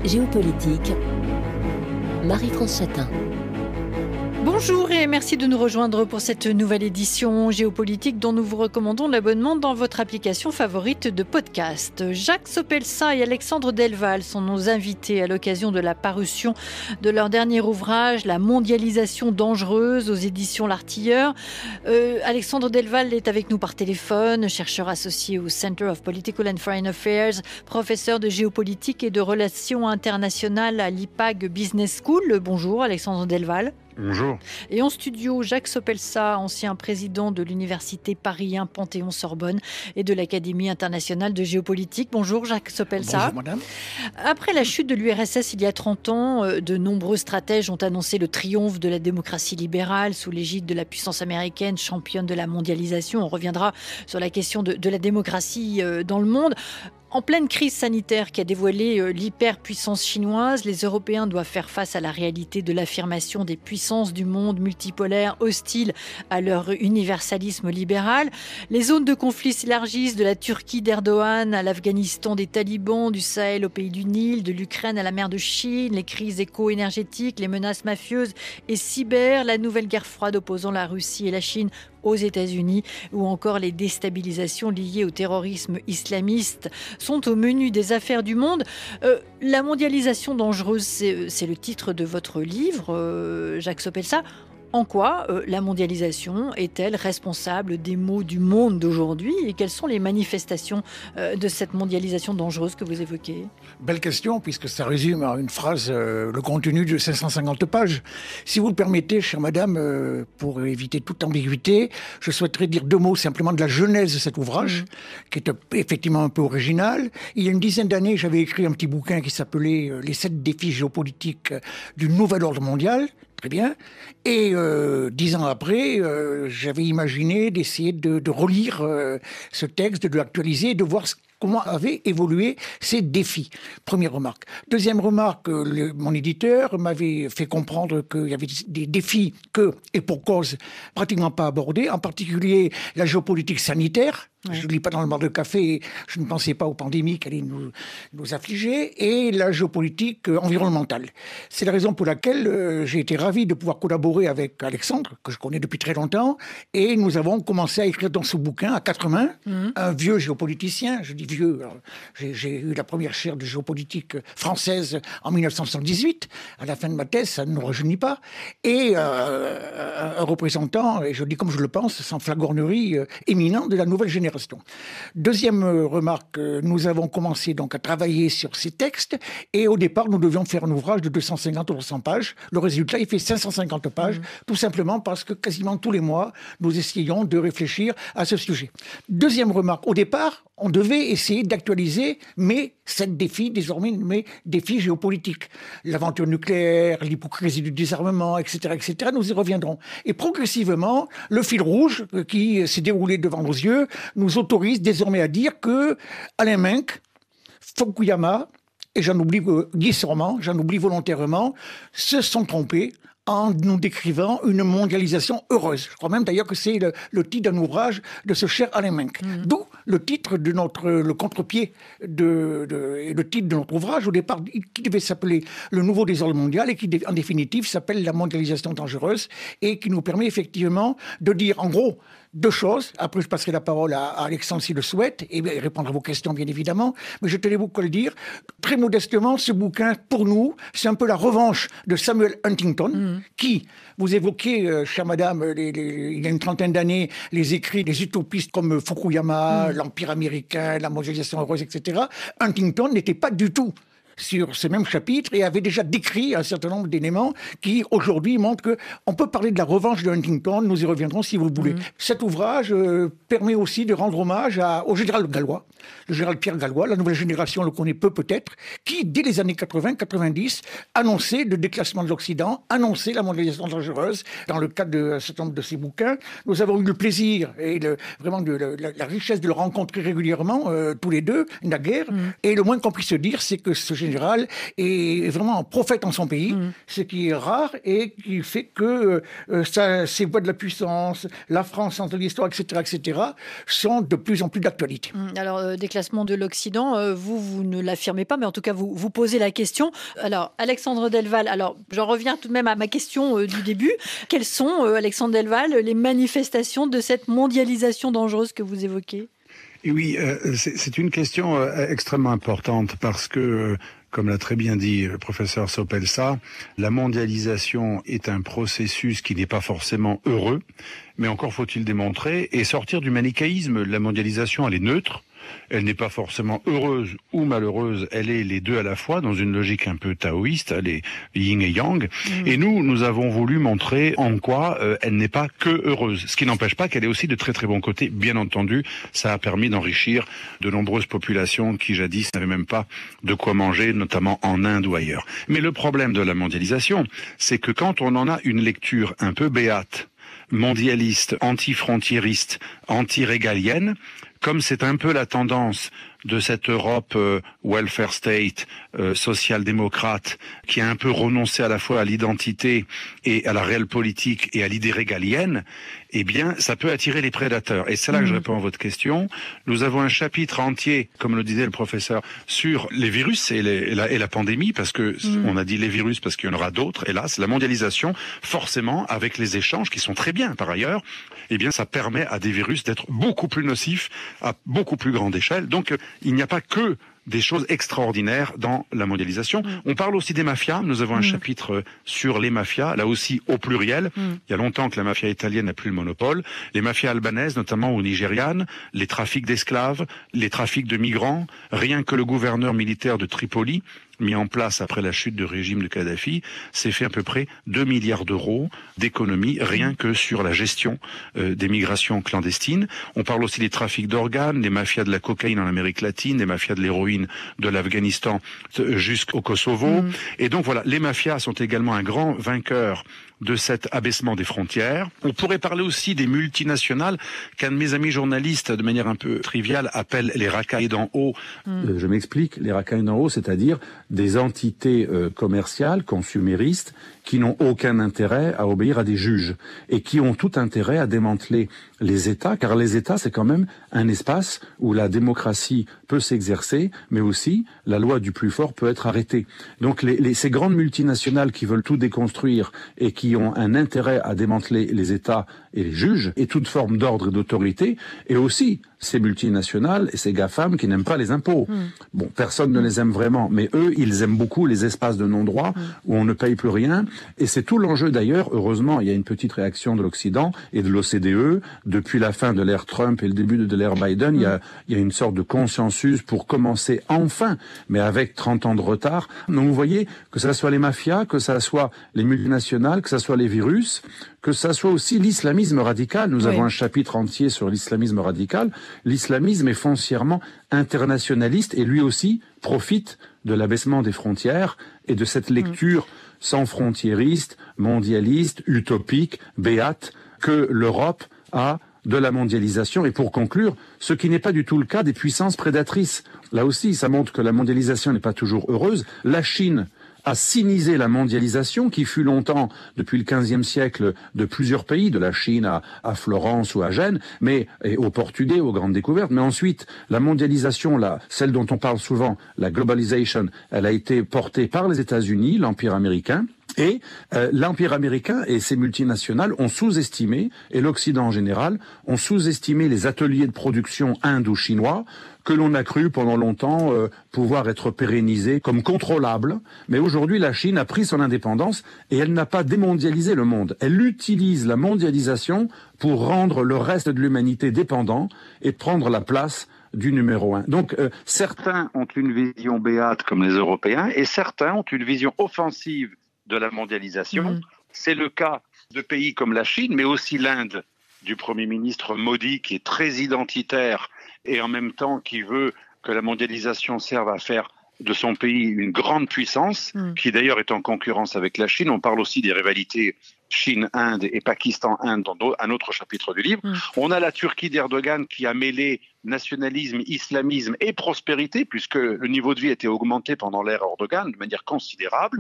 Géopolitique, Marie-France Chatin. Bonjour et merci de nous rejoindre pour cette nouvelle édition géopolitique dont nous vous recommandons l'abonnement dans votre application favorite de podcast. Jacques Sopelsa et Alexandre Delval sont nos invités à l'occasion de la parution de leur dernier ouvrage, La mondialisation dangereuse aux éditions L'Artilleur. Alexandre Delval est avec nous par téléphone, chercheur associé au Center of Political and Foreign Affairs, professeur de géopolitique et de relations internationales à l'IPAG Business School. Bonjour Alexandre Delval. Bonjour. Et en studio, Jacques Sopelsa, ancien président de l'université Paris 1 Panthéon-Sorbonne et de l'Académie internationale de géopolitique. Bonjour Jacques Sopelsa. Bonjour madame. Après la chute de l'URSS il y a 30 ans, de nombreux stratèges ont annoncé le triomphe de la démocratie libérale sous l'égide de la puissance américaine, championne de la mondialisation. On reviendra sur la question de la démocratie dans le monde. En pleine crise sanitaire qui a dévoilé l'hyperpuissance chinoise, les Européens doivent faire face à la réalité de l'affirmation des puissances du monde multipolaire hostiles à leur universalisme libéral. Les zones de conflit s'élargissent de la Turquie d'Erdogan à l'Afghanistan des talibans, du Sahel au pays du Nil, de l'Ukraine à la mer de Chine, les crises éco-énergétiques, les menaces mafieuses et cyber, la nouvelle guerre froide opposant la Russie et la Chine aux États-Unis ou encore les déstabilisations liées au terrorisme islamiste sont au menu des affaires du monde. La mondialisation dangereuse, c'est le titre de votre livre, Jacques Sopelsa. En quoi la mondialisation est-elle responsable des maux du monde d'aujourd'hui et quelles sont les manifestations de cette mondialisation dangereuse que vous évoquez ? Belle question, puisque ça résume en une phrase le contenu de 550 pages. Si vous le permettez, chère madame, pour éviter toute ambiguïté, je souhaiterais dire deux mots simplement de la genèse de cet ouvrage, qui est effectivement un peu original. Il y a une dizaine d'années, j'avais écrit un petit bouquin qui s'appelait « Les 7 défis géopolitiques du nouvel ordre mondial ». Très bien. Et 10 ans après, j'avais imaginé d'essayer de relire ce texte, de l'actualiser, de voir comment avaient évolué ces défis. Première remarque. Deuxième remarque, mon éditeur m'avait fait comprendre qu'il y avait des défis que, et pour cause, pratiquement pas abordés, en particulier la géopolitique sanitaire. Ouais. Je ne lis pas dans le bar de café, je ne pensais pas aux pandémies qui allaient nous affliger, et la géopolitique environnementale. C'est la raison pour laquelle j'ai été ravi de pouvoir collaborer avec Alexandre, que je connais depuis très longtemps, et nous avons commencé à écrire dans ce bouquin à quatre mains, un vieux géopoliticien, je dis vieux, alors, j'ai eu la première chaire de géopolitique française en 1978, à la fin de ma thèse, ça ne nous rajeunit pas, et un représentant, et je le dis comme je le pense, sans flagornerie, éminent de la nouvelle génération. Deuxième remarque, nous avons commencé donc à travailler sur ces textes et au départ, nous devions faire un ouvrage de 250 ou 300 pages. Le résultat, il fait 550 pages, tout simplement parce que quasiment tous les mois, nous essayons de réfléchir à ce sujet. Deuxième remarque, au départ, on devait essayer d'actualiser mes 7 défis, désormais mes défis géopolitiques. L'aventure nucléaire, l'hypocrisie du désarmement, etc., etc., nous y reviendrons. Et progressivement, le fil rouge qui s'est déroulé devant nos yeux nous autorise désormais à dire que Alain Menck, Fukuyama, et j'en oublie guissamment, j'en oublie volontairement, se sont trompés en nous décrivant une mondialisation heureuse. Je crois même d'ailleurs que c'est le titre d'un ouvrage de ce cher Alain Menck. D'où le titre de le contre-pied et le titre de notre ouvrage, au départ, qui devait s'appeler Le nouveau désordre mondial et qui, en définitive, s'appelle La mondialisation dangereuse et qui nous permet effectivement de dire, en gros, deux choses. Après, je passerai la parole à Alexandre s'il le souhaite et répondre à vos questions, bien évidemment. Mais je tenais beaucoup à le dire. Très modestement, ce bouquin, pour nous, c'est un peu la revanche de Samuel Huntington, qui, vous évoquez, chère madame, il y a une trentaine d'années, les écrits des utopistes comme Fukuyama, l'Empire américain, la mondialisation heureuse, etc. Huntington n'était pas du tout sur ce même chapitre et avait déjà décrit un certain nombre d'éléments qui, aujourd'hui, montrent qu'on peut parler de la revanche de Huntington. Nous y reviendrons si vous le voulez. Cet ouvrage permet aussi de rendre hommage au général Gallois, le général Pierre Gallois, la nouvelle génération le connaît peu peut-être, qui, dès les années 80-90, annonçait le déclassement de l'Occident, annonçait la mondialisation dangereuse. Dans le cadre d'un certain nombre de ses bouquins, nous avons eu le plaisir et vraiment la richesse de le rencontrer régulièrement, tous les deux, naguère. Et le moins qu'on puisse se dire, c'est que ce général est vraiment un prophète en son pays, ce qui est rare et qui fait que ces voix de la puissance, la France entre l'histoire, etc., sont de plus en plus d'actualité. Alors, des classements de l'Occident. Vous ne l'affirmez pas, mais en tout cas, vous posez la question. Alors, Alexandre Delval, j'en reviens tout de même à ma question du début. Quelles sont, Alexandre Delval, les manifestations de cette mondialisation dangereuse que vous évoquez ? Et oui, c'est une question extrêmement importante parce que, comme l'a très bien dit le professeur Sopelsa, la mondialisation est un processus qui n'est pas forcément heureux, mais encore faut-il démontrer et sortir du manichéisme. La mondialisation, elle est neutre. Elle n'est pas forcément heureuse ou malheureuse, elle est les deux à la fois, dans une logique un peu taoïste, elle est yin et yang. Et nous avons voulu montrer en quoi elle n'est pas que heureuse. Ce qui n'empêche pas qu'elle ait aussi de très très bons côtés, bien entendu. Ça a permis d'enrichir de nombreuses populations qui jadis n'avaient même pas de quoi manger, notamment en Inde ou ailleurs. Mais le problème de la mondialisation, c'est que quand on en a une lecture un peu béate, mondialiste, anti-frontiériste, anti-régalienne, comme c'est un peu la tendance de cette Europe welfare state, social-démocrate, qui a un peu renoncé à la fois à l'identité et à la réelle politique et à l'idée régalienne, eh bien, ça peut attirer les prédateurs. Et c'est là que je réponds à votre question. Nous avons un chapitre entier, comme le disait le professeur, sur les virus et la pandémie, parce que on a dit les virus parce qu'il y en aura d'autres, hélas. La mondialisation, forcément, avec les échanges, qui sont très bien par ailleurs, eh bien, ça permet à des virus d'être beaucoup plus nocifs, à beaucoup plus grande échelle. Donc, il n'y a pas que des choses extraordinaires dans la mondialisation. On parle aussi des mafias. Nous avons un chapitre sur les mafias, là aussi au pluriel. Il y a longtemps que la mafia italienne n'a plus le monopole. Les mafias albanaises, notamment ou nigérianes, les trafics d'esclaves, les trafics de migrants. Rien que le gouverneur militaire de Tripoli, mis en place après la chute du régime de Kadhafi, s'est fait à peu près 2 milliards d'euros d'économies rien que sur la gestion des migrations clandestines. On parle aussi des trafics d'organes, des mafias de la cocaïne en Amérique latine, des mafias de l'héroïne de l'Afghanistan jusqu'au Kosovo. Et donc voilà, les mafias sont également un grand vainqueur de cet abaissement des frontières. On pourrait parler aussi des multinationales qu'un de mes amis journalistes, de manière un peu triviale, appelle les racailles d'en haut. Je m'explique, les racailles d'en haut, c'est-à-dire des entités commerciales, consuméristes, qui n'ont aucun intérêt à obéir à des juges et qui ont tout intérêt à démanteler les États, car les États, c'est quand même un espace où la démocratie peut s'exercer, mais aussi la loi du plus fort peut être arrêtée. Donc ces grandes multinationales qui veulent tout déconstruire et qui ont un intérêt à démanteler les États et les juges et toute forme d'ordre et d'autorité, et aussi ces multinationales et ces GAFAM qui n'aiment pas les impôts. Bon, personne ne les aime vraiment, mais eux, ils aiment beaucoup les espaces de non-droit où on ne paye plus rien. Et c'est tout l'enjeu d'ailleurs. Heureusement, il y a une petite réaction de l'Occident et de l'OCDE. Depuis la fin de l'ère Trump et le début de l'ère Biden, il y a une sorte de consensus pour commencer enfin, mais avec 30 ans de retard. Donc vous voyez, que ça soit les mafias, que ça soit les multinationales, que ça soit les virus, que ça soit aussi l'islamisme radical. Nous avons un chapitre entier sur l'islamisme radical. L'islamisme est foncièrement internationaliste et lui aussi profite de l'abaissement des frontières et de cette lecture sans frontiériste, mondialiste, utopique, béate que l'Europe a de la mondialisation. Et pour conclure, ce qui n'est pas du tout le cas des puissances prédatrices. Là aussi, ça montre que la mondialisation n'est pas toujours heureuse. La Chine a sinisé la mondialisation qui fut longtemps, depuis le XVe siècle, de plusieurs pays, de la Chine à Florence ou à Gênes, mais et aux Portugais, aux grandes découvertes. Mais ensuite, la mondialisation, celle dont on parle souvent, la globalization, elle a été portée par les États-Unis, l'Empire américain. Et l'Empire américain et ses multinationales ont sous-estimé, et l'Occident en général, ont sous-estimé les ateliers de production indo-chinois que l'on a cru pendant longtemps pouvoir être pérennisés comme contrôlables. Mais aujourd'hui, la Chine a pris son indépendance et elle n'a pas démondialisé le monde. Elle utilise la mondialisation pour rendre le reste de l'humanité dépendant et prendre la place du numéro 1. Donc certains ont une vision béate comme les Européens et certains ont une vision offensive de la mondialisation. C'est le cas de pays comme la Chine, mais aussi l'Inde du Premier ministre Modi, qui est très identitaire et en même temps qui veut que la mondialisation serve à faire de son pays une grande puissance, qui d'ailleurs est en concurrence avec la Chine. On parle aussi des rivalités Chine-Inde et Pakistan-Inde dans un autre chapitre du livre. On a la Turquie d'Erdogan qui a mêlé nationalisme, islamisme et prospérité, puisque le niveau de vie a été augmenté pendant l'ère Erdogan de manière considérable.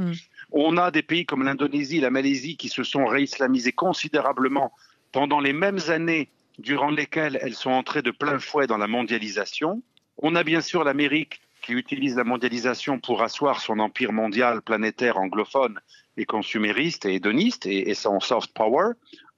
On a des pays comme l'Indonésie, la Malaisie qui se sont réislamisés considérablement pendant les mêmes années durant lesquelles elles sont entrées de plein fouet dans la mondialisation. On a bien sûr l'Amérique qui utilise la mondialisation pour asseoir son empire mondial planétaire anglophone et consumériste et hédoniste et son soft power.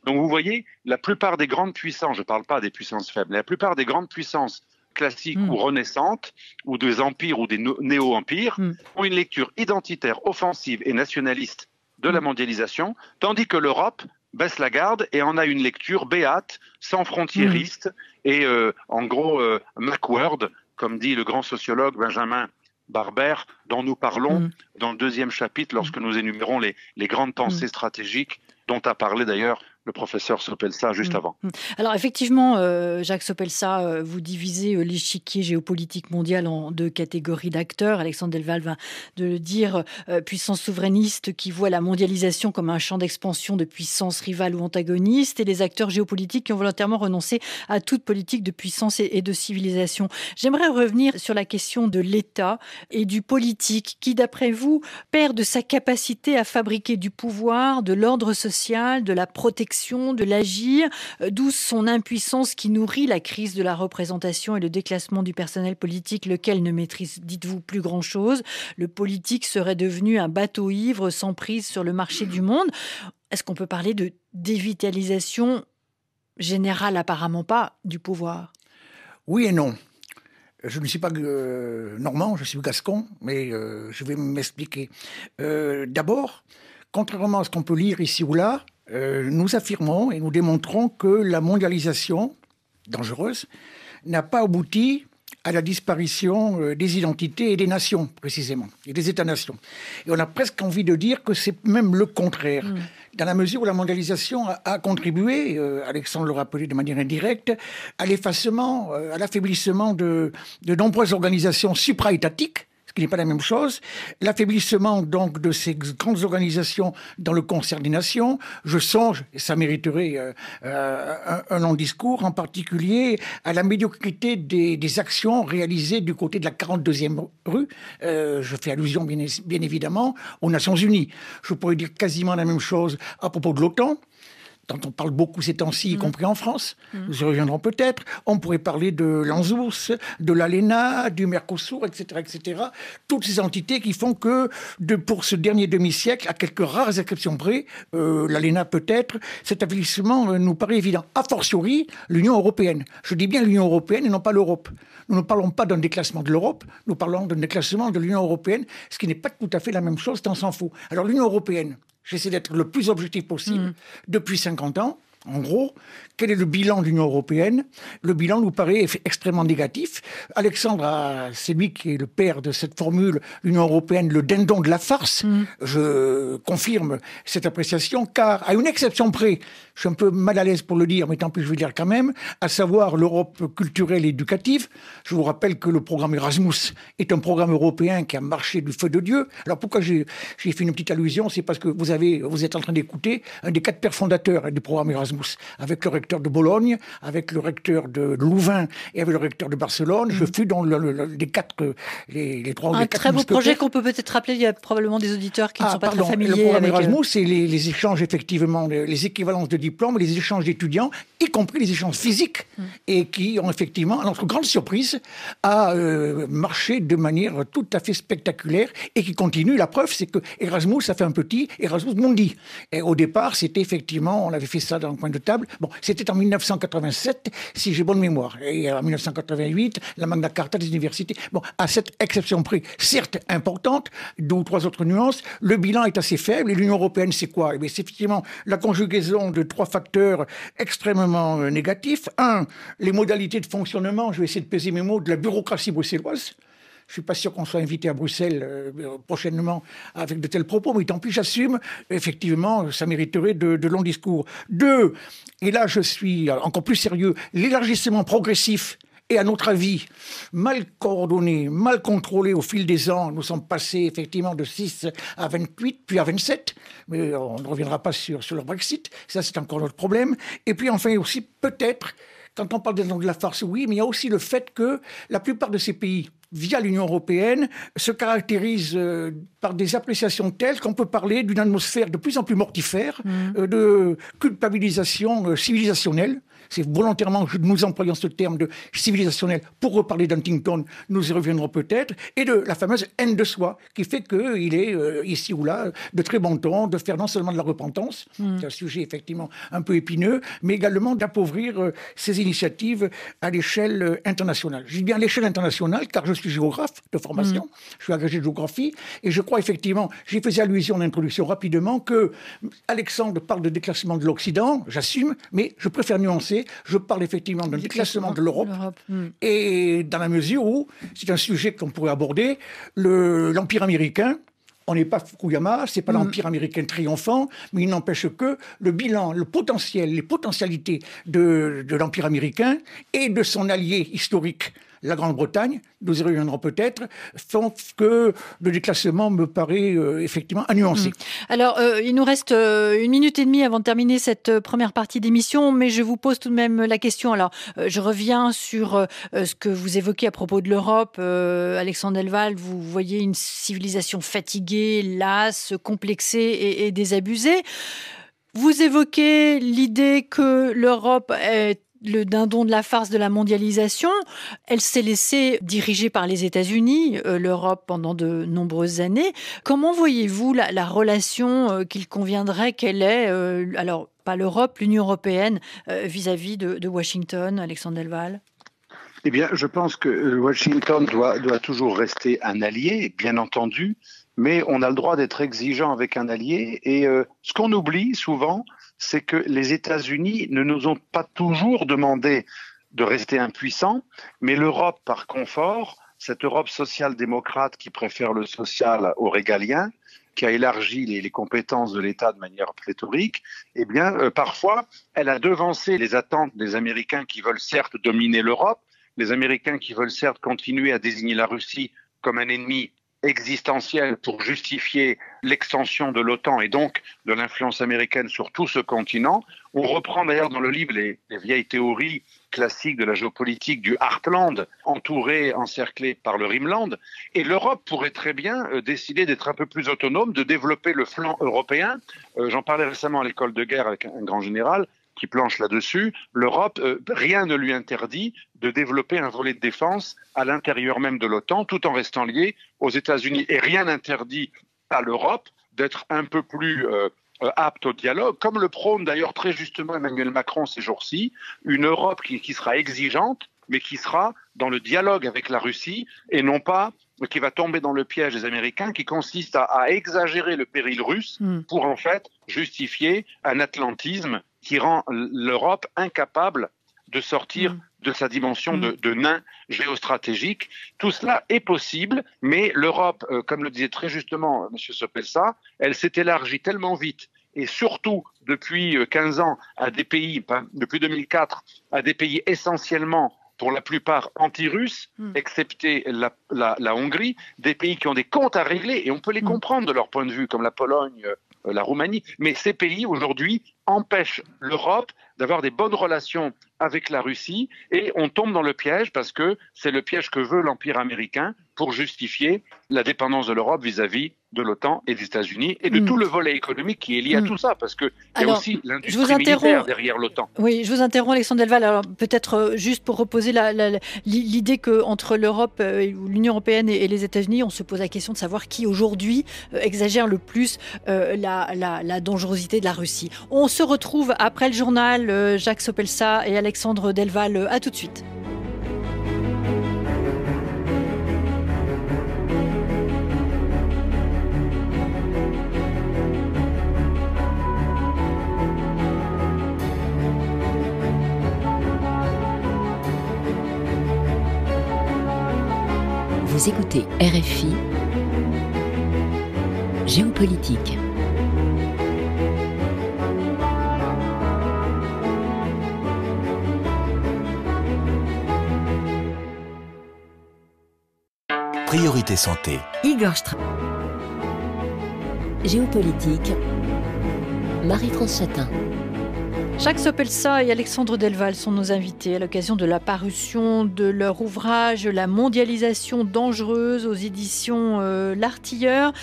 Donc vous voyez, la plupart des grandes puissances, je ne parle pas des puissances faibles, mais la plupart des grandes puissances classiques ou renaissantes, ou des empires ou des néo-empires, ont une lecture identitaire, offensive et nationaliste de la mondialisation, tandis que l'Europe baisse la garde et en a une lecture béate, sans frontiériste et en gros Macworld, comme dit le grand sociologue Benjamin Barber, dont nous parlons dans le 2e chapitre lorsque nous énumérons les grandes pensées stratégiques dont a parlé d'ailleurs le professeur Sopelsa juste avant. Alors effectivement, Jacques Sopelsa, vous divisez l'échiquier géopolitique mondial en 2 catégories d'acteurs. Alexandre Delval vient de le dire, puissance souverainiste qui voit la mondialisation comme un champ d'expansion de puissances rivales ou antagonistes, et les acteurs géopolitiques qui ont volontairement renoncé à toute politique de puissance et de civilisation. J'aimerais revenir sur la question de l'État et du politique qui, d'après vous, perd de sa capacité à fabriquer du pouvoir, de l'ordre social, de la protection, de l'agir, d'où son impuissance qui nourrit la crise de la représentation et le déclassement du personnel politique, lequel ne maîtrise, dites-vous, plus grand-chose. Le politique serait devenu un bateau ivre sans prise sur le marché du monde. Est-ce qu'on peut parler de dévitalisation générale? Apparemment pas, du pouvoir. Oui et non. Je ne suis pas normand, je suis gascon, mais je vais m'expliquer. D'abord, contrairement à ce qu'on peut lire ici ou là, nous affirmons et nous démontrons que la mondialisation, dangereuse, n'a pas abouti à la disparition des identités et des nations, précisément, et des États-nations. Et on a presque envie de dire que c'est même le contraire. Dans la mesure où la mondialisation a contribué, Alexandre le rappelait de manière indirecte, à l'effacement, à l'affaiblissement de nombreuses organisations supra-étatiques, qui n'est pas la même chose, l'affaiblissement donc de ces grandes organisations dans le concert des nations. Je songe, et ça mériterait un long discours, en particulier à la médiocrité des actions réalisées du côté de la 42e rue. Je fais allusion bien évidemment aux Nations Unies. Je pourrais dire quasiment la même chose à propos de l'OTAN, dont on parle beaucoup ces temps-ci, y compris en France. Nous y reviendrons peut-être. On pourrait parler de l'ANZUS, de l'ALENA, du Mercosur, etc., etc. Toutes ces entités qui font que, pour ce dernier demi-siècle, à quelques rares exceptions près, l'ALENA peut-être, cet affaiblissement nous paraît évident. A fortiori, l'Union européenne. Je dis bien l'Union européenne et non pas l'Europe. Nous ne parlons pas d'un déclassement de l'Europe, nous parlons d'un déclassement de l'Union européenne, ce qui n'est pas tout à fait la même chose, tant s'en fout. Alors l'Union européenne, j'essaie d'être le plus objectif possible. Depuis 50 ans, en gros, quel est le bilan de l'Union européenne? Le bilan nous paraît extrêmement négatif. Alexandre, c'est lui qui est le père de cette formule, l'Union européenne, le dindon de la farce. Je confirme cette appréciation, car à une exception près, je suis un peu mal à l'aise pour le dire, mais tant pis, je vais le dire quand même, à savoir l'Europe culturelle et éducative. Je vous rappelle que le programme Erasmus est un programme européen qui a marché du feu de Dieu. Alors pourquoi j'ai fait une petite allusion? C'est parce que vous êtes en train d'écouter un des 4 pères fondateurs du programme Erasmus, avec le recteur de Bologne, avec le recteur de Louvain et avec le recteur de Barcelone. Je fus dans les 3 ou les 4 Un très beau projet qu'on peut peut-être rappeler. Il y a probablement des auditeurs qui ne sont pas très familiers. Le programme avec Erasmus, c'est les échanges, effectivement, les équivalences de diplômes, les échanges d'étudiants, y compris les échanges physiques, et qui ont effectivement, à notre grande surprise, marché de manière tout à fait spectaculaire et qui continue. La preuve, c'est que Erasmus a fait un petit Erasmus Mundi. Et au départ, c'était effectivement, on avait fait ça dans le coin de table. Bon, c'était en 1987, si j'ai bonne mémoire. Et en 1988, la Magna Carta des universités. Bon, à cette exception près, certes importante, 2 ou 3 autres nuances, le bilan est assez faible. Et l'Union européenne, c'est quoi? Eh bien, c'est effectivement la conjugaison de 3 facteurs extrêmement négatifs. 1, les modalités de fonctionnement, je vais essayer de peser mes mots, de la bureaucratie bruxelloise. Je ne suis pas sûr qu'on soit invité à Bruxelles prochainement avec de tels propos, mais tant pis, j'assume. Effectivement, ça mériterait de longs discours. 2, et là je suis encore plus sérieux, l'élargissement progressif et à notre avis, mal coordonné, mal contrôlé au fil des ans. Nous sommes passés effectivement de 6 à 28, puis à 27, mais on ne reviendra pas sur le Brexit, ça c'est encore notre problème. Et puis enfin aussi, peut-être, quand on parle de la farce, oui, mais il y a aussi le fait que la plupart de ces pays, via l'Union européenne, se caractérisent par des appréciations telles qu'on peut parler d'une atmosphère de plus en plus mortifère, de culpabilisation civilisationnelle. c'est volontairement que nous employons ce terme de civilisationnel pour reparler d'Huntington, nous y reviendrons peut-être, et de la fameuse haine de soi, qui fait qu'il est ici ou là de très bon ton de faire non seulement de la repentance, c'est un sujet effectivement un peu épineux, mais également d'appauvrir ces initiatives à l'échelle internationale. Je dis bien à l'échelle internationale, car je suis géographe de formation, je suis agrégé de géographie, et je crois effectivement, j'y faisais allusion en introduction rapidement, que Alexandre parle de déclassement de l'Occident, j'assume, mais je préfère nuancer, je parle effectivement d'un déclassement de l'Europe, et dans la mesure où, c'est un sujet qu'on pourrait aborder, l'Empire américain, on n'est pas Fukuyama, c'est pas l'Empire américain triomphant, mais il n'empêche que le bilan, le potentiel, les potentialités de l'Empire américain et de son allié historique, la Grande-Bretagne, nous y reviendrons peut-être, font que le déclassement me paraît effectivement à nuancer. Alors, il nous reste 1 minute et demie avant de terminer cette première partie d'émission, mais je vous pose tout de même la question. Alors, je reviens sur ce que vous évoquez à propos de l'Europe. Alexandre Delval, vous voyez une civilisation fatiguée, lasse, complexée et désabusée. Vous évoquez l'idée que l'Europe est le dindon de la farce de la mondialisation. Elle s'est laissée diriger par les États-Unis, l'Europe, pendant de nombreuses années. Comment voyez-vous la relation qu'il conviendrait qu'elle ait, alors pas l'Europe, l'Union européenne, vis-à-vis de Washington, Alexandre Delval ? Eh bien, je pense que Washington doit toujours rester un allié, bien entendu, mais on a le droit d'être exigeant avec un allié. Et ce qu'on oublie souvent, c'est que les États-Unis ne nous ont pas toujours demandé de rester impuissants, mais l'Europe, par confort, cette Europe social-démocrate qui préfère le social au régalien, qui a élargi les compétences de l'État de manière pléthorique, eh bien, parfois, elle a devancé les attentes des Américains qui veulent certes dominer l'Europe, les Américains qui veulent certes continuer à désigner la Russie comme un ennemi existentielle pour justifier l'extension de l'OTAN et donc de l'influence américaine sur tout ce continent. On reprend d'ailleurs dans le livre les vieilles théories classiques de la géopolitique du Heartland, entouré, encerclé par le Rimland. Et l'Europe pourrait très bien décider d'être un peu plus autonome, de développer le flanc européen. J'en parlais récemment à l'école de guerre avec un grand général qui planche là-dessus. L'Europe, rien ne lui interdit de développer un volet de défense à l'intérieur même de l'OTAN, tout en restant lié aux États-Unis. Et rien n'interdit à l'Europe d'être un peu plus apte au dialogue, comme le prône d'ailleurs très justement Emmanuel Macron ces jours-ci, une Europe qui sera exigeante, mais qui sera dans le dialogue avec la Russie, et non pas qui va tomber dans le piège des Américains, qui consiste à exagérer le péril russe pour en fait justifier un atlantisme qui rend l'Europe incapable de sortir de sa dimension de nain géostratégique. Tout cela est possible, mais l'Europe, comme le disait très justement M. Sopelsa, elle s'est élargie tellement vite, et surtout depuis 15 ans, à des pays, depuis 2004, à des pays essentiellement, pour la plupart anti-russes, excepté la Hongrie, des pays qui ont des comptes à régler, et on peut les comprendre de leur point de vue, comme la Pologne, la Roumanie, mais ces pays aujourd'hui empêchent l'Europe d'avoir des bonnes relations avec la Russie, et on tombe dans le piège parce que c'est le piège que veut l'Empire américain pour justifier la dépendance de l'Europe vis-à-vis de l'OTAN et des États-Unis et de tout le volet économique qui est lié à tout ça, parce qu'il y a aussi l'industrie militaire derrière l'OTAN. Oui, je vous interromps, Alexandre Delval. Alors peut-être juste pour reposer l'idée qu'entre l'Europe, l'Union européenne et les États-Unis, on se pose la question de savoir qui aujourd'hui exagère le plus la dangerosité de la Russie. On se retrouve après le journal, Jacques Sopelsa et Alexandre Delval. À tout de suite. Vous écoutez RFI, Géopolitique. Priorité santé. Igor Strack. Géopolitique. Marie-France Chatin. Jacques Sopelsa et Alexandre Delval sont nos invités à l'occasion de la parution de leur ouvrage « La mondialisation dangereuse » aux éditions L'Artilleur.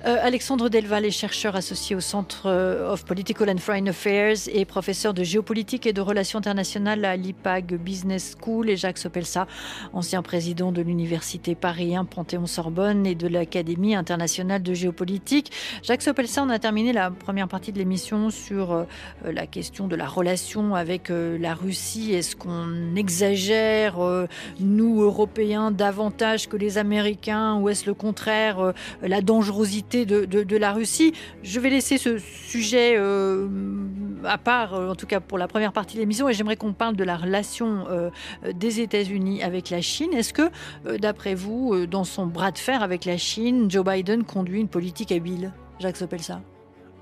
Alexandre Delval est chercheur associé au Centre of Political and Foreign Affairs et professeur de géopolitique et de relations internationales à l'IPAG Business School. Et Jacques Sopelsa, ancien président de l'Université Paris 1 Panthéon-Sorbonne et de l'Académie internationale de géopolitique. Jacques Sopelsa, on a terminé la première partie de l'émission sur la question de la relation avec la Russie. Est-ce qu'on exagère, nous, Européens, davantage que les Américains, ou est-ce le contraire, la dangerosité de la Russie? Je vais laisser ce sujet à part, en tout cas pour la première partie de l'émission, et j'aimerais qu'on parle de la relation des États-Unis avec la Chine. Est-ce que, d'après vous, dans son bras de fer avec la Chine, Joe Biden conduit une politique habile? Jacques Sopelsa.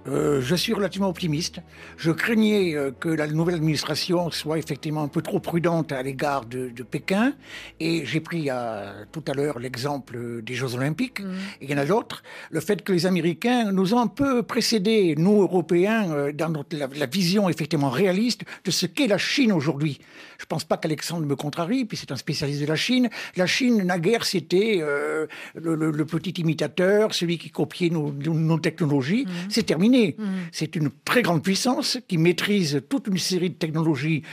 Je suis relativement optimiste. Je craignais que la nouvelle administration soit effectivement un peu trop prudente à l'égard de Pékin. Et j'ai pris tout à l'heure l'exemple des Jeux Olympiques. Et il y en a d'autres. Le fait que les Américains nous ont un peu précédés, nous Européens, dans la vision effectivement réaliste de ce qu'est la Chine aujourd'hui. Je ne pense pas qu'Alexandre me contrarie, puis c'est un spécialiste de la Chine. La Chine, naguère, c'était le petit imitateur, celui qui copiait nos technologies. C'est terminé. C'est une très grande puissance qui maîtrise toute une série de technologies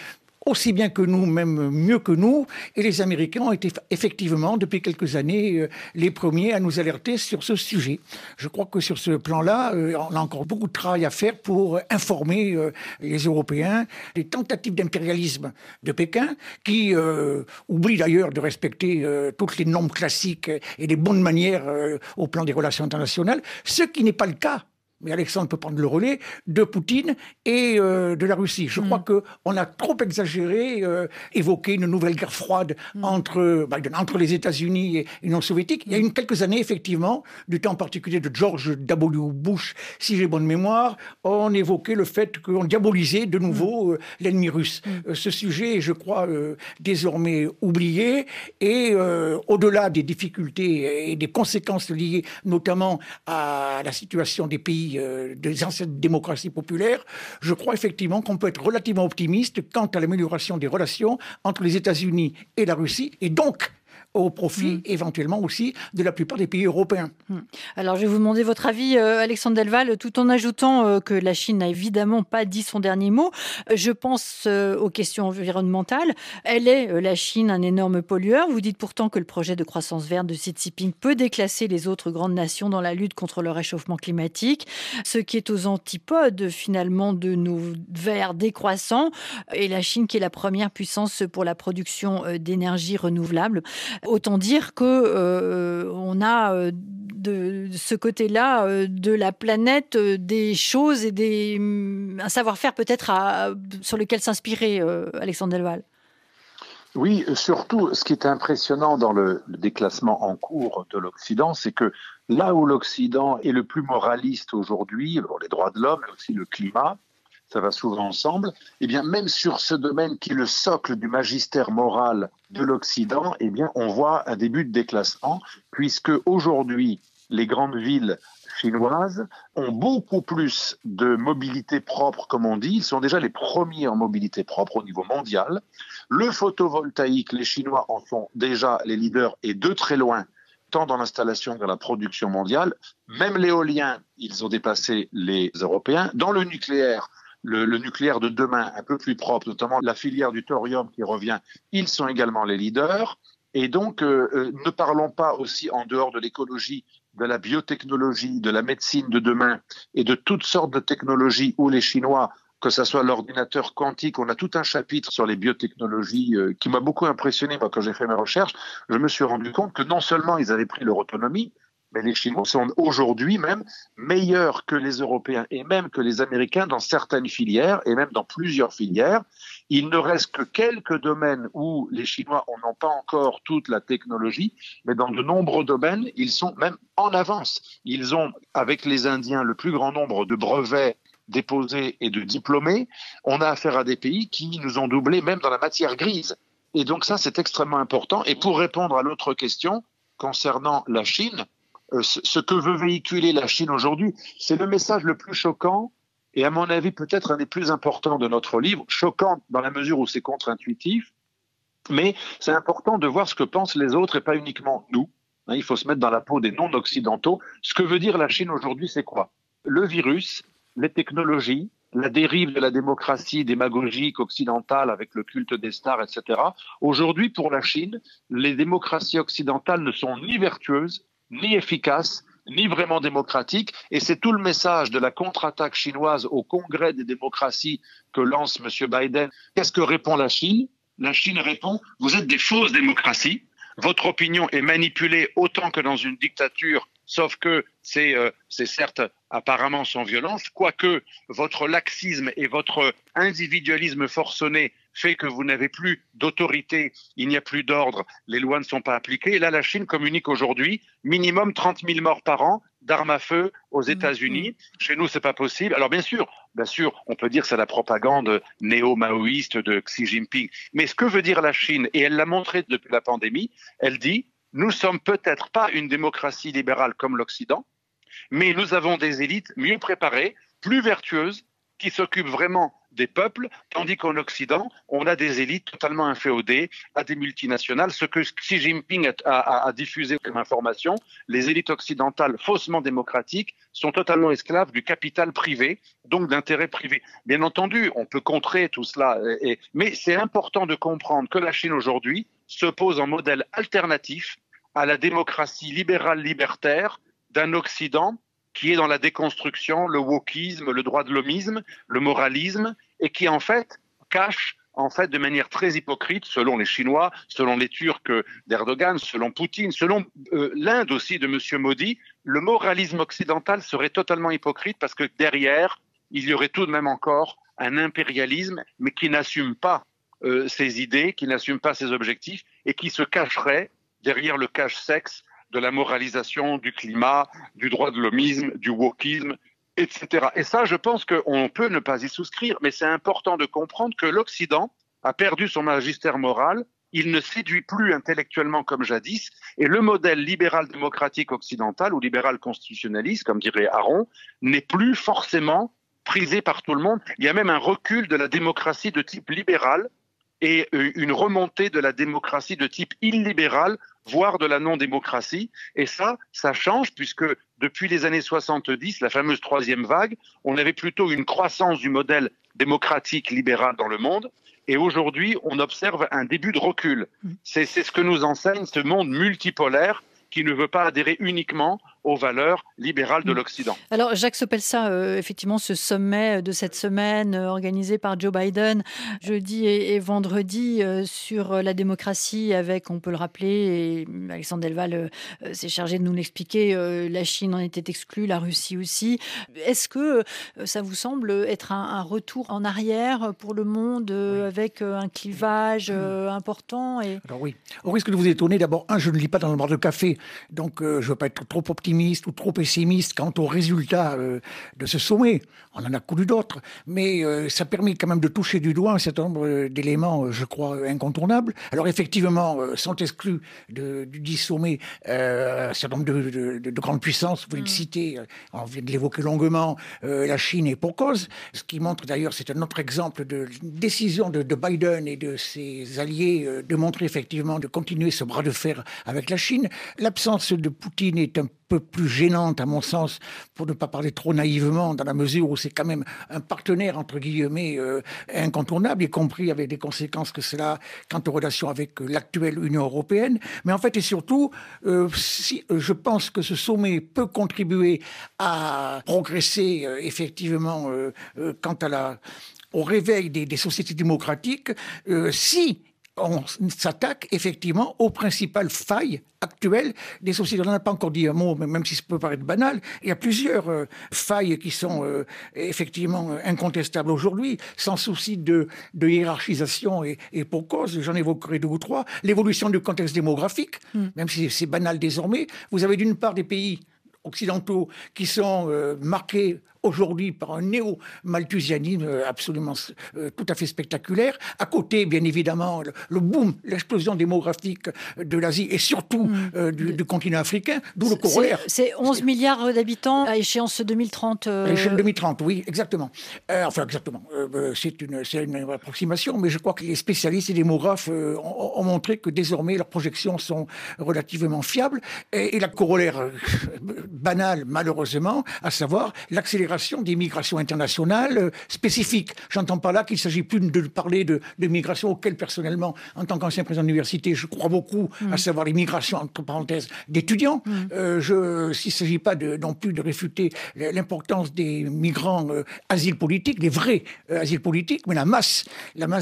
aussi bien que nous, même mieux que nous. Et les Américains ont été effectivement, depuis quelques années, les premiers à nous alerter sur ce sujet. Je crois que sur ce plan-là, on a encore beaucoup de travail à faire pour informer les Européens des tentatives d'impérialisme de Pékin, qui oublie d'ailleurs de respecter toutes les normes classiques et les bonnes manières au plan des relations internationales, ce qui n'est pas le cas. Mais Alexandre peut prendre le relais de Poutine et de la Russie. Je crois qu'on a trop exagéré, évoqué une nouvelle guerre froide entre les États-Unis et l'Union soviétique. Il y a quelques années, effectivement, du temps particulier de George W. Bush, si j'ai bonne mémoire, on évoquait le fait qu'on diabolisait de nouveau l'ennemi russe. Ce sujet est, je crois, désormais oublié. Et au-delà des difficultés et des conséquences liées notamment à la situation des pays des anciennes démocraties populaires, je crois effectivement qu'on peut être relativement optimiste quant à l'amélioration des relations entre les États-Unis et la Russie, et donc au profit éventuellement aussi de la plupart des pays européens. Alors je vais vous demander votre avis, Alexandre Delval, tout en ajoutant que la Chine n'a évidemment pas dit son dernier mot. Je pense aux questions environnementales. Elle est, la Chine, un énorme pollueur. Vous dites pourtant que le projet de croissance verte de Xi Jinping peut déclasser les autres grandes nations dans la lutte contre le réchauffement climatique, ce qui est aux antipodes finalement de nos verts décroissants, et la Chine qui est la première puissance pour la production d'énergie renouvelable. Autant dire que on a de ce côté-là de la planète des choses et un savoir-faire peut-être sur lequel s'inspirer, Alexandre Delval. Oui, surtout, ce qui est impressionnant dans le déclassement en cours de l'Occident, c'est que là où l'Occident est le plus moraliste aujourd'hui, les droits de l'homme, mais aussi le climat, ça va souvent ensemble, eh bien, même sur ce domaine qui est le socle du magistère moral de l'Occident, eh bien, on voit un début de déclassement, puisque aujourd'hui, les grandes villes chinoises ont beaucoup plus de mobilité propre, comme on dit. Ils sont déjà les premiers en mobilité propre au niveau mondial. Le photovoltaïque, les Chinois en sont déjà les leaders et de très loin, tant dans l'installation que dans la production mondiale. Même l'éolien, ils ont dépassé les Européens. Dans le nucléaire, le nucléaire de demain, un peu plus propre, notamment la filière du thorium qui revient, ils sont également les leaders. Et donc, ne parlons pas aussi en dehors de l'écologie, de la biotechnologie, de la médecine de demain et de toutes sortes de technologies où les Chinois, que ce soit l'ordinateur quantique, on a tout un chapitre sur les biotechnologies qui m'a beaucoup impressionné. Moi, quand j'ai fait mes recherches, je me suis rendu compte que non seulement ils avaient pris leur autonomie, mais les Chinois sont aujourd'hui même meilleurs que les Européens et même que les Américains dans certaines filières et même dans plusieurs filières. Il ne reste que quelques domaines où les Chinois n'ont pas encore toute la technologie, mais dans de nombreux domaines, ils sont même en avance. Ils ont, avec les Indiens, le plus grand nombre de brevets déposés et de diplômés. On a affaire à des pays qui nous ont doublé même dans la matière grise. Et donc ça, c'est extrêmement important. Et pour répondre à l'autre question concernant la Chine, ce que veut véhiculer la Chine aujourd'hui, c'est le message le plus choquant et à mon avis peut-être un des plus importants de notre livre, choquant dans la mesure où c'est contre-intuitif, mais c'est important de voir ce que pensent les autres et pas uniquement nous. Il faut se mettre dans la peau des non-occidentaux. Ce que veut dire la Chine aujourd'hui, c'est quoi? Le virus, les technologies, la dérive de la démocratie démagogique occidentale avec le culte des stars, etc. Aujourd'hui, pour la Chine, les démocraties occidentales ne sont ni vertueuses, ni efficaces, ni vraiment démocratiques. Et c'est tout le message de la contre-attaque chinoise au Congrès des démocraties que lance M. Biden. Qu'est-ce que répond la Chine? La Chine répond, vous êtes des fausses démocraties. Votre opinion est manipulée autant que dans une dictature, sauf que c'est certes apparemment sans violence, quoique votre laxisme et votre individualisme forcené fait que vous n'avez plus d'autorité, il n'y a plus d'ordre, les lois ne sont pas appliquées. Et là, la Chine communique aujourd'hui minimum 30 000 morts par an d'armes à feu aux États-Unis. Chez nous, c'est pas possible. Alors bien sûr, on peut dire que c'est la propagande néo-maoïste de Xi Jinping. Mais ce que veut dire la Chine, et elle l'a montré depuis la pandémie, elle dit « Nous sommes peut-être pas une démocratie libérale comme l'Occident, mais nous avons des élites mieux préparées, plus vertueuses, qui s'occupent vraiment des peuples, tandis qu'en Occident, on a des élites totalement inféodées à des multinationales. Ce que Xi Jinping a diffusé comme information, les élites occidentales faussement démocratiques sont totalement esclaves du capital privé, donc d'intérêts privés. Bien entendu, on peut contrer tout cela, mais c'est important de comprendre que la Chine aujourd'hui se pose en modèle alternatif à la démocratie libérale libertaire d'un Occident qui est dans la déconstruction, le wokisme, le droit de l'hommisme, le moralisme, et qui en fait cache de manière très hypocrite, selon les Chinois, selon les Turcs d'Erdogan, selon Poutine, selon l'Inde aussi de M. Modi, le moralisme occidental serait totalement hypocrite parce que derrière, il y aurait tout de même encore un impérialisme, mais qui n'assume pas ses idées, qui n'assume pas ses objectifs, et qui se cacherait derrière le cache-sexe de la moralisation du climat, du droit de l'hommisme, du wokisme, etc. Et ça, je pense qu'on peut ne pas y souscrire, mais c'est important de comprendre que l'Occident a perdu son magistère moral, il ne séduit plus intellectuellement comme jadis, et le modèle libéral-démocratique occidental, ou libéral-constitutionnaliste, comme dirait Aron, n'est plus forcément prisé par tout le monde. Il y a même un recul de la démocratie de type libéral, et une remontée de la démocratie de type illibéral, voire de la non-démocratie. Et ça change puisque depuis les années 70, la fameuse troisième vague, on avait plutôt une croissance du modèle démocratique libéral dans le monde. Et aujourd'hui, on observe un début de recul. C'est ce que nous enseigne ce monde multipolaire qui ne veut pas adhérer uniquement aux valeurs libérales de l'Occident. Alors, Jacques Sepelsa, effectivement, ce sommet de cette semaine organisé par Joe Biden, jeudi et vendredi, sur la démocratie avec, on peut le rappeler, et Alexandre Delval s'est chargé de nous l'expliquer, la Chine en était exclue, la Russie aussi. Est-ce que ça vous semble être un retour en arrière pour le monde avec un clivage important Alors oui, au risque de vous étonner, d'abord, je ne lis pas dans le bar de café, donc je ne veux pas être trop optimiste ou trop pessimiste quant aux résultats de ce sommet. On en a connu d'autres, mais ça permet quand même de toucher du doigt un certain nombre d'éléments, je crois, incontournables. Alors effectivement, sont exclus du dit sommet un certain nombre de grandes puissances. Vous le citez, on vient de l'évoquer longuement, la Chine et pour cause. Ce qui montre d'ailleurs, c'est un autre exemple de décision de Biden et de ses alliés de montrer effectivement, de continuer ce bras de fer avec la Chine. L'absence de Poutine est un peu plus gênante à mon sens, pour ne pas parler trop naïvement, dans la mesure où c'est quand même un partenaire entre guillemets incontournable, y compris avec des conséquences que cela quant aux relations avec l'actuelle Union européenne. Mais en fait et surtout, si je pense que ce sommet peut contribuer à progresser effectivement quant à au réveil des sociétés démocratiques, si on s'attaque effectivement aux principales failles actuelles des sociétés. On n'en a pas encore dit un mot, même si ça peut paraître banal. Il y a plusieurs failles qui sont effectivement incontestables aujourd'hui, sans souci de hiérarchisation et pour cause. J'en évoquerai deux ou trois. L'évolution du contexte démographique, même si c'est banal désormais. Vous avez d'une part des pays occidentaux qui sont marqués aujourd'hui par un néo-malthusianisme absolument tout à fait spectaculaire. À côté, bien évidemment, le boom, l'explosion démographique de l'Asie et surtout du continent africain, d'où le corollaire. C'est 11 milliards d'habitants à échéance 2030. À l'échelle 2030, oui, exactement. Exactement. C'est une approximation, mais je crois que les spécialistes et démographes ont montré que désormais leurs projections sont relativement fiables. Et la corollaire banale, malheureusement, à savoir l'accélération des migrations internationales spécifiques. J'entends par là qu'il ne s'agit plus de parler de migrations auxquelles, personnellement, en tant qu'ancien président d'université, je crois beaucoup, à savoir les migrations, entre parenthèses, d'étudiants. S'il ne s'agit pas non plus de réfuter l'importance des migrants asile politique, les vrais asiles politiques, mais la masse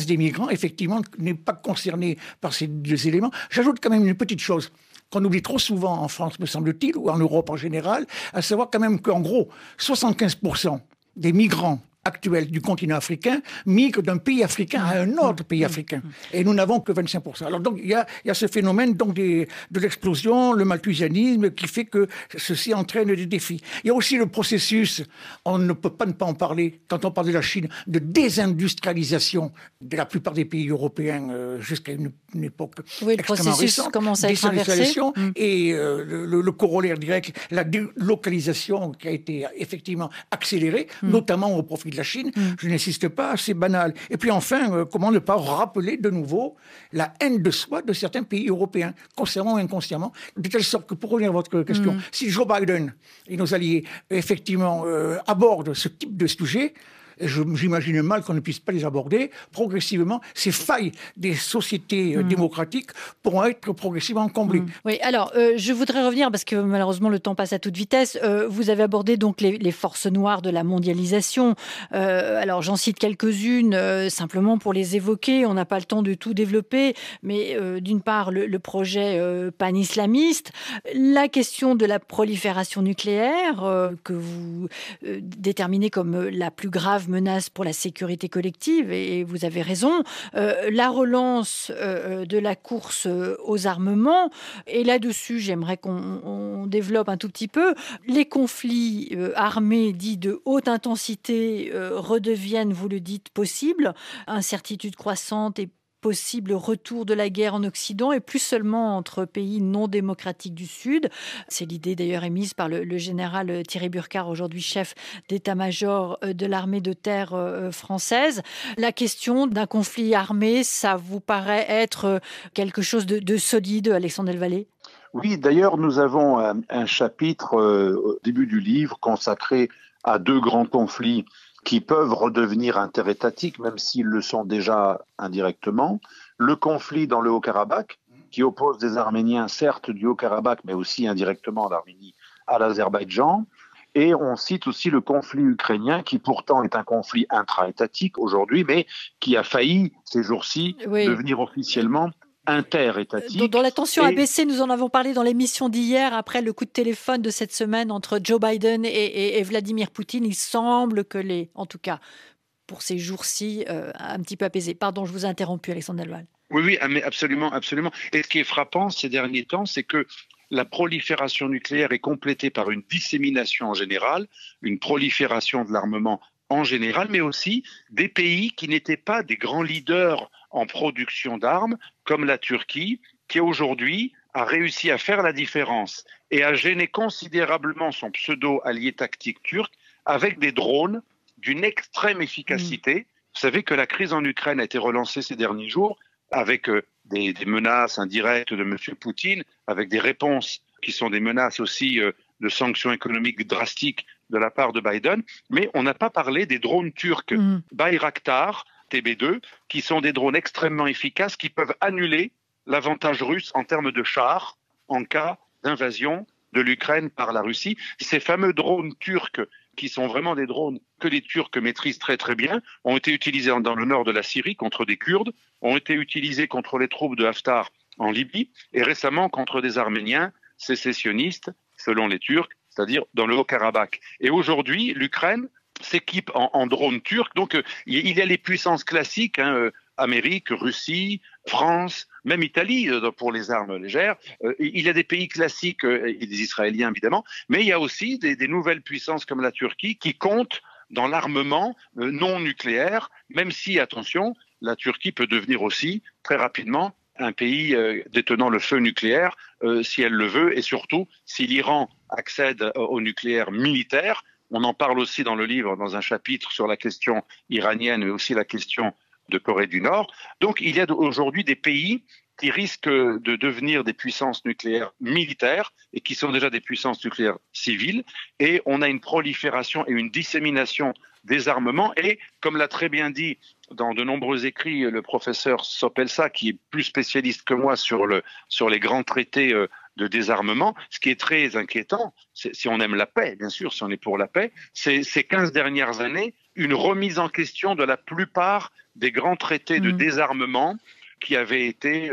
des migrants, effectivement, n'est pas concernée par ces deux éléments. J'ajoute quand même une petite chose qu'on oublie trop souvent en France, me semble-t-il, ou en Europe en général, à savoir quand même qu'en gros, 75% des migrants actuels du continent africain migrent d'un pays africain à un autre pays africain. Et nous n'avons que 25%. Alors donc, il y a ce phénomène donc, de l'explosion, le malthusianisme, qui fait que ceci entraîne des défis. Il y a aussi le processus, on ne peut pas ne pas en parler, quand on parle de la Chine, de désindustrialisation de la plupart des pays européens jusqu'à une époque extrêmement récente. Commence à être inversé. Et le corollaire direct, la délocalisation qui a été effectivement accélérée, notamment au profit de la Chine, je n'insiste pas, c'est banal. Et puis enfin, comment ne pas rappeler de nouveau la haine de soi de certains pays européens, consciemment ou inconsciemment, de telle sorte que, pour revenir à votre question, si Joe Biden et nos alliés, effectivement, abordent ce type de sujet, j'imagine mal qu'on ne puisse pas les aborder. Progressivement, ces failles des sociétés démocratiques pourront être progressivement comblées. Oui, alors, je voudrais revenir, parce que malheureusement, le temps passe à toute vitesse. Vous avez abordé donc les forces noires de la mondialisation. Alors, j'en cite quelques-unes, simplement pour les évoquer. On n'a pas le temps de tout développer, mais d'une part, le projet pan-islamiste, la question de la prolifération nucléaire, que vous déterminez comme la plus grave menace pour la sécurité collective, et vous avez raison, la relance de la course aux armements, et là-dessus, j'aimerais qu'on développe un tout petit peu. Les conflits armés dits de haute intensité redeviennent, vous le dites, possibles. Incertitude croissante et possible retour de la guerre en Occident, et plus seulement entre pays non démocratiques du Sud. C'est l'idée d'ailleurs émise par le général Thierry Burkhardt, aujourd'hui chef d'état-major de l'armée de terre française. La question d'un conflit armé, ça vous paraît être quelque chose de solide, Alexandre Delvalle ? Oui, d'ailleurs, nous avons un chapitre au début du livre consacré à deux grands conflits qui peuvent redevenir interétatiques, même s'ils le sont déjà indirectement. Le conflit dans le Haut-Karabakh, qui oppose des Arméniens, certes du Haut-Karabakh, mais aussi indirectement l'Arménie à l'Azerbaïdjan. Et on cite aussi le conflit ukrainien, qui pourtant est un conflit intra-étatique aujourd'hui, mais qui a failli, ces jours-ci, devenir officiellement interétatique. Dont la tension a baissé, nous en avons parlé dans l'émission d'hier, après le coup de téléphone de cette semaine entre Joe Biden et Vladimir Poutine. Il semble que en tout cas, pour ces jours-ci, un petit peu apaisé. Pardon, je vous ai interrompu, Alexandre Delvalle. Oui, mais absolument, absolument. Et ce qui est frappant ces derniers temps, c'est que la prolifération nucléaire est complétée par une dissémination en général, une prolifération de l'armement en général, mais aussi des pays qui n'étaient pas des grands leaders en production d'armes, comme la Turquie, qui aujourd'hui a réussi à faire la différence et à gêner considérablement son pseudo-allié tactique turc avec des drones d'une extrême efficacité. Vous savez que la crise en Ukraine a été relancée ces derniers jours avec des menaces indirectes de M. Poutine, avec des réponses qui sont des menaces aussi de sanctions économiques drastiques de la part de Biden. Mais on n'a pas parlé des drones turcs Bayraktar, TB2, qui sont des drones extrêmement efficaces qui peuvent annuler l'avantage russe en termes de chars en cas d'invasion de l'Ukraine par la Russie. Ces fameux drones turcs, qui sont vraiment des drones que les Turcs maîtrisent très très bien, ont été utilisés dans le nord de la Syrie contre des Kurdes, ont été utilisés contre les troupes de Haftar en Libye et récemment contre des Arméniens sécessionnistes, selon les Turcs, c'est-à-dire dans le Haut-Karabakh. Et aujourd'hui, l'Ukraine s'équipe en drones turcs. Donc, il y a les puissances classiques, Amérique, Russie, France, même Italie pour les armes légères. Il y a des pays classiques et des Israéliens évidemment, mais il y a aussi des nouvelles puissances comme la Turquie qui comptent dans l'armement non nucléaire, même si, attention, la Turquie peut devenir aussi très rapidement un pays détenant le feu nucléaire si elle le veut, et surtout si l'Iran accède au nucléaire militaire. On en parle aussi dans le livre, dans un chapitre sur la question iranienne, mais aussi la question de Corée du Nord. Donc il y a aujourd'hui des pays qui risquent de devenir des puissances nucléaires militaires et qui sont déjà des puissances nucléaires civiles. Et on a une prolifération et une dissémination des armements. Et comme l'a très bien dit dans de nombreux écrits le professeur Sopelsa, qui est plus spécialiste que moi sur les grands traités de désarmement, ce qui est très inquiétant, si on aime la paix, bien sûr, si on est pour la paix, c'est ces 15 dernières années, une remise en question de la plupart des grands traités de désarmement qui avaient été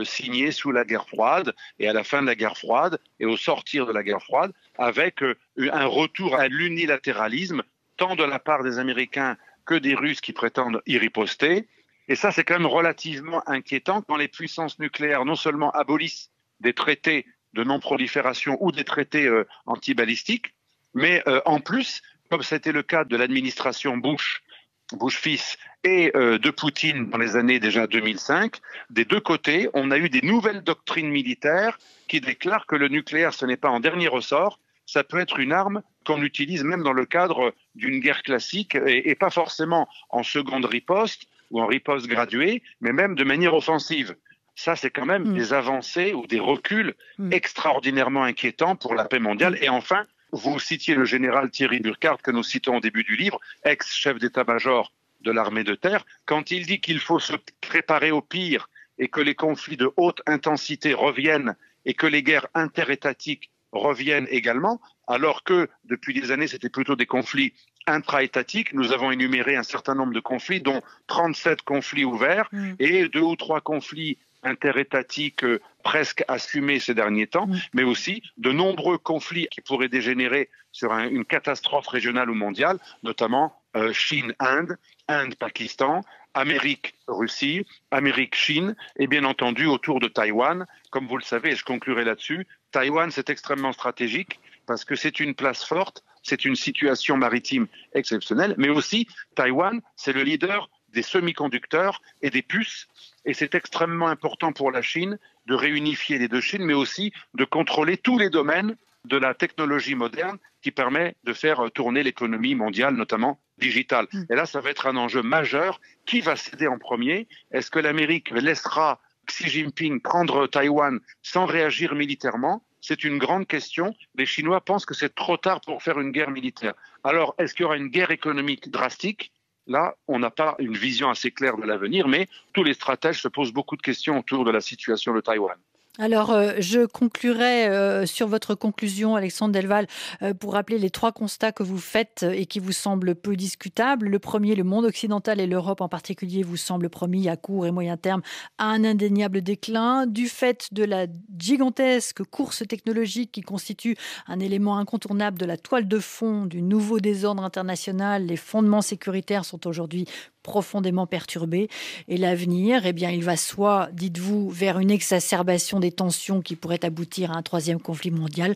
signés sous la guerre froide et à la fin de la guerre froide et au sortir de la guerre froide, avec un retour à l'unilatéralisme, tant de la part des Américains que des Russes qui prétendent y riposter. Et ça, c'est quand même relativement inquiétant quand les puissances nucléaires non seulement abolissent des traités de non-prolifération ou des traités antibalistiques, mais en plus, comme c'était le cas de l'administration Bush fils et de Poutine dans les années déjà 2005, des deux côtés, on a eu des nouvelles doctrines militaires qui déclarent que le nucléaire, ce n'est pas en dernier ressort, ça peut être une arme qu'on utilise même dans le cadre d'une guerre classique et pas forcément en seconde riposte ou en riposte graduée, mais même de manière offensive. Ça, c'est quand même des avancées ou des reculs extraordinairement inquiétants pour la paix mondiale. Et enfin, vous citiez le général Thierry Burkhardt, que nous citons au début du livre, ex-chef d'état-major de l'armée de terre, quand il dit qu'il faut se préparer au pire et que les conflits de haute intensité reviennent et que les guerres interétatiques reviennent également, alors que depuis des années, c'était plutôt des conflits intra-étatiques. Nous avons énuméré un certain nombre de conflits, dont 37 conflits ouverts et 2 ou 3 conflits interétatiques presque assumés ces derniers temps, mais aussi de nombreux conflits qui pourraient dégénérer sur une catastrophe régionale ou mondiale, notamment Chine-Inde, Inde-Pakistan, Amérique-Russie, Amérique-Chine, et bien entendu autour de Taïwan. Comme vous le savez, et je conclurai là-dessus, Taïwan, c'est extrêmement stratégique parce que c'est une place forte, c'est une situation maritime exceptionnelle, mais aussi Taïwan, c'est le leader des semi-conducteurs et des puces, et c'est extrêmement important pour la Chine de réunifier les deux Chines, mais aussi de contrôler tous les domaines de la technologie moderne qui permet de faire tourner l'économie mondiale, notamment digitale. Et là, ça va être un enjeu majeur. Qui va céder en premier? Est-ce que l'Amérique laissera Xi Jinping prendre Taïwan sans réagir militairement? C'est une grande question. Les Chinois pensent que c'est trop tard pour faire une guerre militaire. Alors, est-ce qu'il y aura une guerre économique drastique? Là, on n'a pas une vision assez claire de l'avenir, mais tous les stratèges se posent beaucoup de questions autour de la situation de Taïwan. Alors, je conclurai sur votre conclusion, Alexandre Delval, pour rappeler les 3 constats que vous faites et qui vous semblent peu discutables. Le premier, le monde occidental et l'Europe en particulier vous semblent promis à court et moyen terme à un indéniable déclin du fait de la gigantesque course technologique qui constitue un élément incontournable de la toile de fond du nouveau désordre international. Les fondements sécuritaires sont aujourd'hui profondément perturbé. Et l'avenir, eh bien, il va soit, dites-vous, vers une exacerbation des tensions qui pourraient aboutir à un 3e conflit mondial,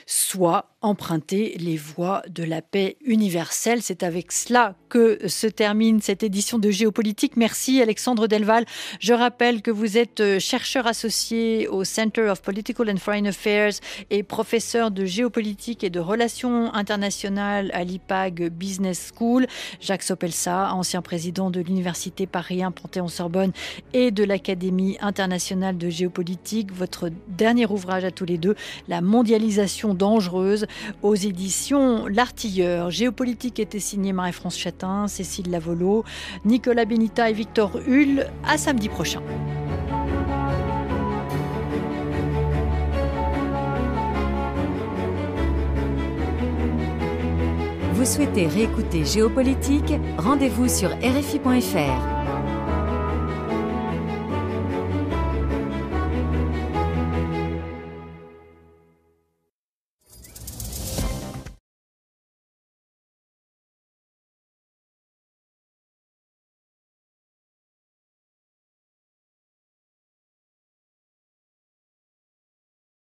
soit emprunter les voies de la paix universelle. C'est avec cela que se termine cette édition de Géopolitique. Merci Alexandre Delval. Je rappelle que vous êtes chercheur associé au Center of Political and Foreign Affairs et professeur de géopolitique et de relations internationales à l'IPAG Business School. Jacques Sopelsa, ancien président de l'Université Paris 1 Panthéon-Sorbonne et de l'Académie internationale de géopolitique. Votre dernier ouvrage à tous les deux, La mondialisation dangereuse, aux éditions L'Artilleur. Géopolitique était signé Marie-France Chatin, Cécile Lavolo, Nicolas Benita et Victor Hull. À samedi prochain. Vous souhaitez réécouter Géopolitique? Rendez-vous sur RFI.fr.